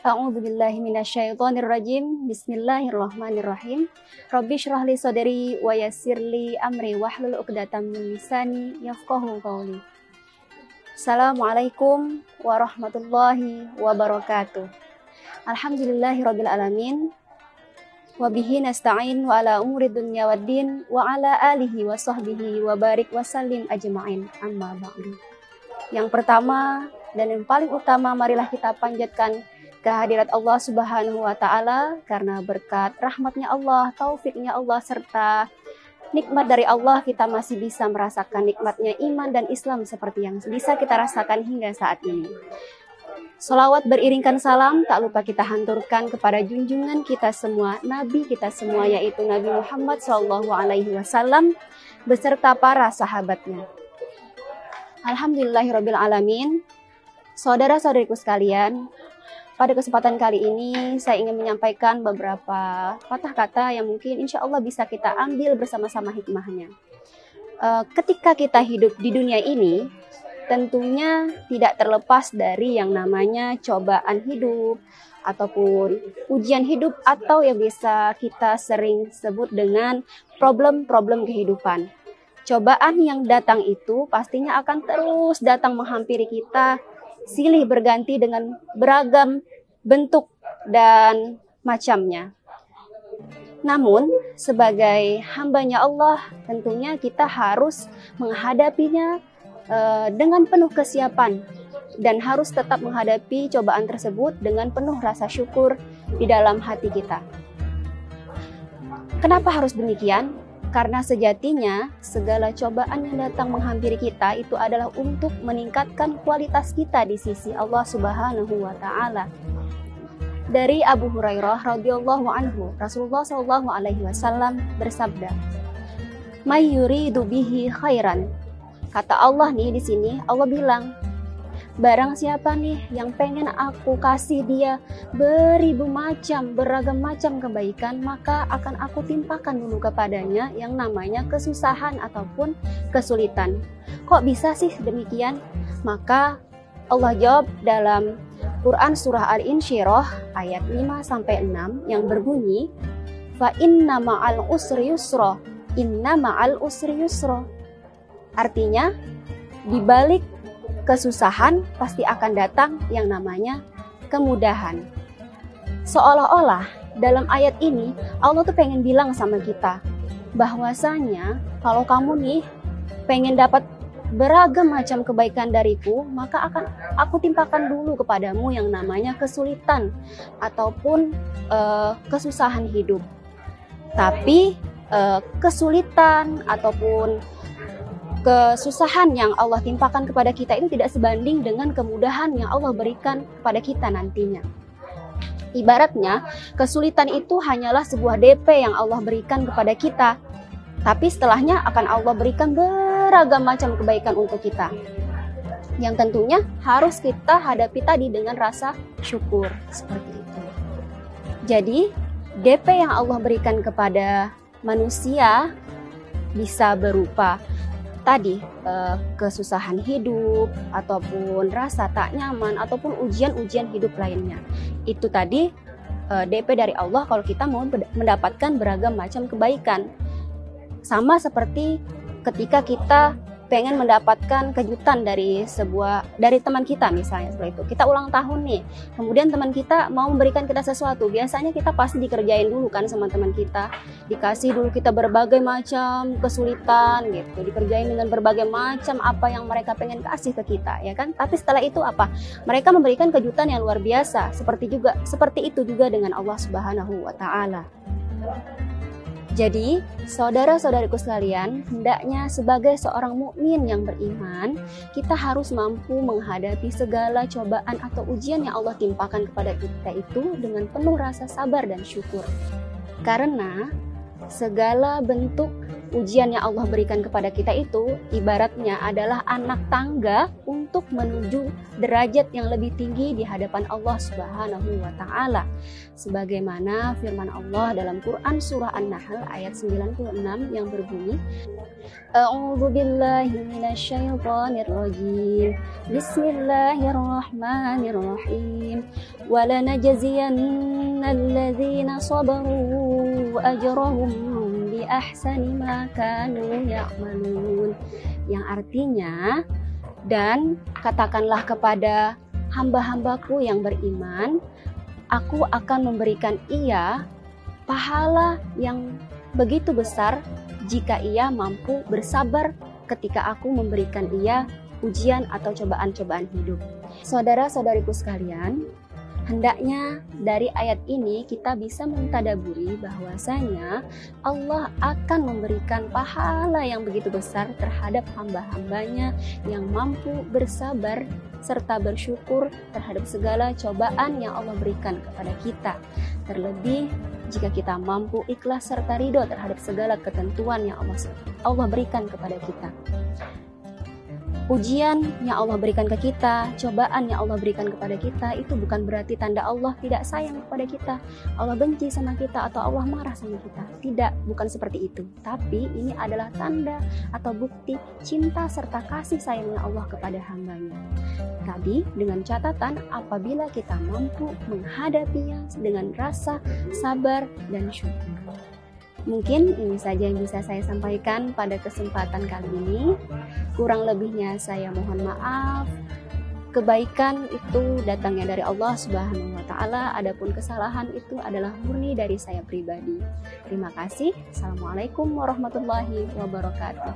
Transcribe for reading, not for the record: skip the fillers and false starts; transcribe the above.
A'udzubillahi minasyaitonirrajim. Bismillahirrahmanirrahim. Rabbi shrah li sadri wa yassir li amri wahlul 'uqdatam min lisani yafqahu qawli. Assalamualaikum warahmatullahi wabarakatuh. Alhamdulillahirabbil alamin. Wa bihi nasta'in wa ala umuri dunya waddin wa ala alihi wa sahbihi wa barik wa sallim ajma'in. Amma ba'du. Yang pertama dan yang paling utama, marilah kita panjatkan kehadirat Allah Subhanahu wa Ta'ala, karena berkat rahmatnya Allah, taufiknya Allah, serta nikmat dari Allah, kita masih bisa merasakan nikmatnya iman dan Islam seperti yang bisa kita rasakan hingga saat ini. Sholawat beriringkan salam tak lupa kita hanturkan kepada junjungan kita semua, Nabi kita semua, yaitu Nabi Muhammad SAW beserta para sahabatnya. Alhamdulillahirabbil alamin. Saudara-saudariku sekalian, pada kesempatan kali ini saya ingin menyampaikan beberapa patah kata yang mungkin insya Allah bisa kita ambil bersama-sama hikmahnya. Ketika kita hidup di dunia ini, tentunya tidak terlepas dari yang namanya cobaan hidup ataupun ujian hidup, atau yang bisa kita sering sebut dengan problem-problem kehidupan. Cobaan yang datang itu pastinya akan terus datang menghampiri kita, silih berganti dengan beragam bentuk dan macamnya. Namun, sebagai hambanya Allah, tentunya kita harus menghadapinya dengan penuh kesiapan dan harus tetap menghadapi cobaan tersebut dengan penuh rasa syukur di dalam hati kita. Kenapa harus demikian? Karena sejatinya segala cobaan yang datang menghampiri kita itu adalah untuk meningkatkan kualitas kita di sisi Allah Subhanahu wa Ta'ala. Dari Abu Hurairah radhiyallahu anhu, Rasulullah sallallahu alaihi wasallam bersabda, "May yuridu bihi khairan." Kata Allah nih di sini, Allah bilang, barang siapa nih yang pengen aku kasih dia beragam macam kebaikan, maka akan aku timpakan dulu kepadanya yang namanya kesusahan ataupun kesulitan. Kok bisa sih demikian? Maka Allah jawab dalam Quran surah Al-Insyirah ayat 5-6 yang berbunyi, fa inna ma'al usri yusra, inna ma'al usri yusra. Artinya, di balik kesusahan pasti akan datang yang namanya kemudahan. Seolah-olah dalam ayat ini Allah tuh pengen bilang sama kita bahwasanya kalau kamu nih pengen dapat beragam macam kebaikan dariku, maka akan aku timpakan dulu kepadamu yang namanya kesulitan ataupun kesusahan hidup. Tapi kesulitan ataupun kesusahan yang Allah timpakan kepada kita itu tidak sebanding dengan kemudahan yang Allah berikan kepada kita nantinya. Ibaratnya, kesulitan itu hanyalah sebuah DP yang Allah berikan kepada kita, tapi setelahnya akan Allah berikan beragam macam kebaikan untuk kita, yang tentunya harus kita hadapi tadi dengan rasa syukur, seperti itu. Jadi, DP yang Allah berikan kepada manusia bisa berupa tadi kesusahan hidup ataupun rasa tak nyaman ataupun ujian-ujian hidup lainnya. Itu tadi DP dari Allah kalau kita mau mendapatkan beragam macam kebaikan. Sama seperti ketika kita pengen mendapatkan kejutan dari teman kita, misalnya seperti itu. Kita ulang tahun nih, kemudian teman kita mau memberikan kita sesuatu. Biasanya kita pasti dikerjain dulu kan sama teman kita, dikasih dulu kita berbagai macam kesulitan gitu, dikerjain dengan berbagai macam apa yang mereka pengen kasih ke kita, ya kan? Tapi setelah itu apa? Mereka memberikan kejutan yang luar biasa. Seperti itu juga dengan Allah Subhanahu wa Ta'ala. Jadi, saudara-saudariku sekalian, hendaknya sebagai seorang mukmin yang beriman, kita harus mampu menghadapi segala cobaan atau ujian yang Allah timpakan kepada kita itu dengan penuh rasa sabar dan syukur. Karena segala bentuk Ujian yang Allah berikan kepada kita itu ibaratnya adalah anak tangga untuk menuju derajat yang lebih tinggi di hadapan Allah Subhanahu wa taala. Sebagaimana firman Allah dalam Quran surah An-Nahl ayat 96 yang berbunyi, A'udzu billahi minasyaitonir rajim. Bismillahirrahmanirrahim. Wa lanajziyannal ladzina sabaru ajrahum bi ahsani ma kanu ya'malun. Yang artinya, dan katakanlah kepada hamba-hambaku yang beriman, aku akan memberikan ia pahala yang begitu besar jika ia mampu bersabar ketika aku memberikan ia ujian atau cobaan-cobaan hidup. Saudara-saudariku sekalian, hendaknya dari ayat ini kita bisa mentadaburi bahwasanya Allah akan memberikan pahala yang begitu besar terhadap hamba-hambanya yang mampu bersabar serta bersyukur terhadap segala cobaan yang Allah berikan kepada kita. Terlebih jika kita mampu ikhlas serta ridho terhadap segala ketentuan yang Allah berikan kepada kita. Ujian yang Allah berikan ke kita, cobaan yang Allah berikan kepada kita, itu bukan berarti tanda Allah tidak sayang kepada kita, Allah benci sama kita, atau Allah marah sama kita. Tidak, bukan seperti itu. Tapi ini adalah tanda atau bukti cinta serta kasih sayangnya Allah kepada hambanya. Tapi dengan catatan apabila kita mampu menghadapinya dengan rasa sabar dan syukur. Mungkin ini saja yang bisa saya sampaikan pada kesempatan kali ini. Kurang lebihnya saya mohon maaf. Kebaikan itu datangnya dari Allah Subhanahu wa taala, adapun kesalahan itu adalah murni dari saya pribadi. Terima kasih. Assalamualaikum warahmatullahi wabarakatuh.